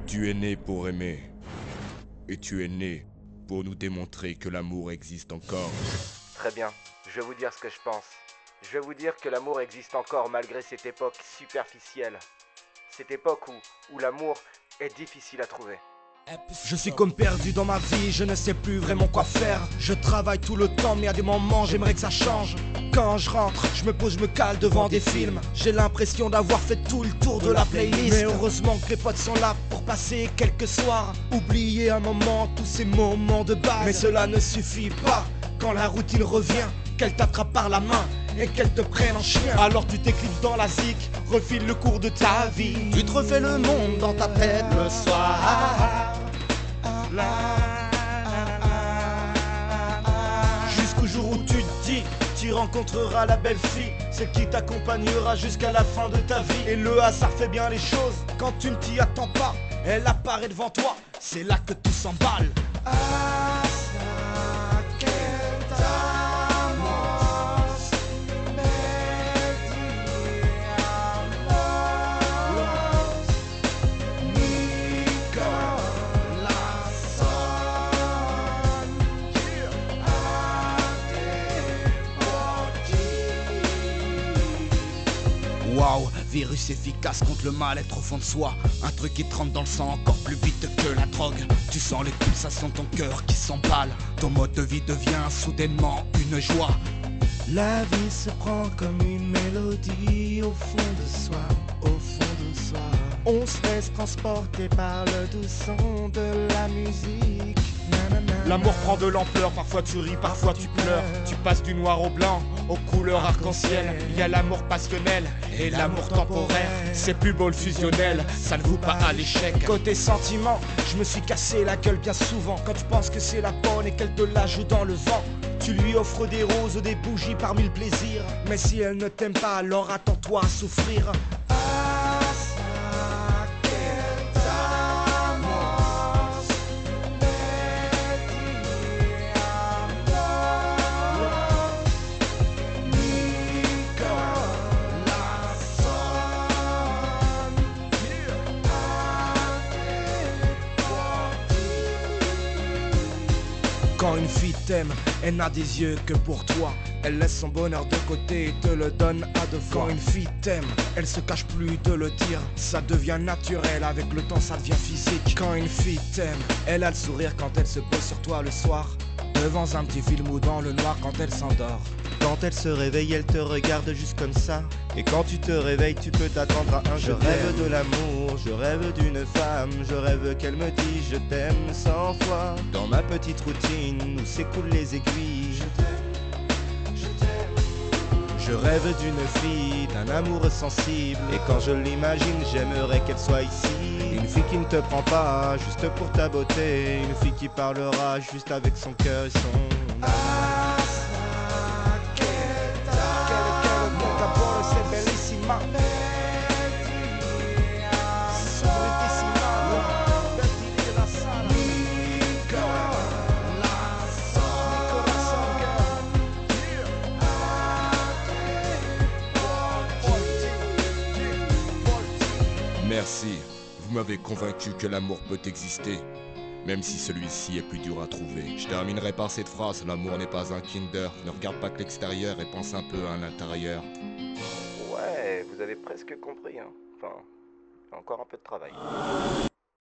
Tu es né pour aimer. Et tu es né pour nous démontrer que l'amour existe encore. Très bien, je vais vous dire ce que je pense. Je vais vous dire que l'amour existe encore malgré cette époque superficielle. Cette époque où l'amour est difficile à trouver. Je suis comme perdu dans ma vie, je ne sais plus vraiment quoi faire. Je travaille tout le temps mais à des moments j'aimerais que ça change. Quand je rentre, je me pose, je me cale devant des films. J'ai l'impression d'avoir fait tout le tour de la playlist. Mais heureusement que les potes sont là pour passer quelques soirs. Oublier un moment tous ces moments de base. Mais cela ne suffit pas quand la routine revient, qu'elle t'attrape par la main et qu'elle te prenne en chien. Alors tu t'éclipses dans la zik, refile le cours de ta vie. Tu te refais le monde dans ta tête le soir. Jusqu'au jour où tu te dis, tu rencontreras la belle fille, celle qui t'accompagnera jusqu'à la fin de ta vie. Et le hasard fait bien les choses, quand tu ne t'y attends pas, elle apparaît devant toi, c'est là que tout s'emballe. Waouh, virus efficace contre le mal-être au fond de soi. Un truc qui te rentre dans le sang encore plus vite que la drogue. Tu sens les pulsations de ton cœur qui s'empalent. Ton mode de vie devient soudainement une joie. La vie se prend comme une mélodie au fond de soi, au fond de soi. On se laisse transporter par le doux son de la musique. L'amour prend de l'ampleur, parfois tu ris, parfois tu pleures. Tu passes du noir au blanc, aux couleurs arc-en-ciel. Il y a l'amour passionnel et l'amour temporaire. C'est plus beau le fusionnel, ça ne vaut pas à l'échec. Côté sentiment, je me suis cassé la gueule bien souvent. Quand tu penses que c'est la bonne et qu'elle te la joue dans le vent, tu lui offres des roses ou des bougies par mille plaisirs. Mais si elle ne t'aime pas, alors attends-toi à souffrir. Quand une fille t'aime, elle n'a des yeux que pour toi. Elle laisse son bonheur de côté et te le donne à deux fois. Quand une fille t'aime, elle se cache plus de le dire. Ça devient naturel, avec le temps ça devient physique. Quand une fille t'aime, elle a le sourire quand elle se pose sur toi le soir, devant un petit film ou dans le noir quand elle s'endort. Quand elle se réveille, elle te regarde juste comme ça. Et quand tu te réveilles, tu peux t'attendre à un je rêve de l'amour, je rêve d'une femme. Je rêve qu'elle me dise je t'aime 100 fois. Dans ma petite routine où s'écoulent les aiguilles, je t'aime, je t'aime. Je rêve d'une fille, d'un amour sensible. Et quand je l'imagine, j'aimerais qu'elle soit ici. Une fille qui ne te prend pas juste pour ta beauté. Une fille qui parlera juste avec son cœur et son âme. Merci, vous m'avez convaincu que l'amour peut exister, même si celui-ci est plus dur à trouver. Je terminerai par cette phrase, l'amour n'est pas un Kinder. Ne regarde pas que l'extérieur et pense un peu à l'intérieur. Ouais, vous avez presque compris, hein. Enfin, encore un peu de travail.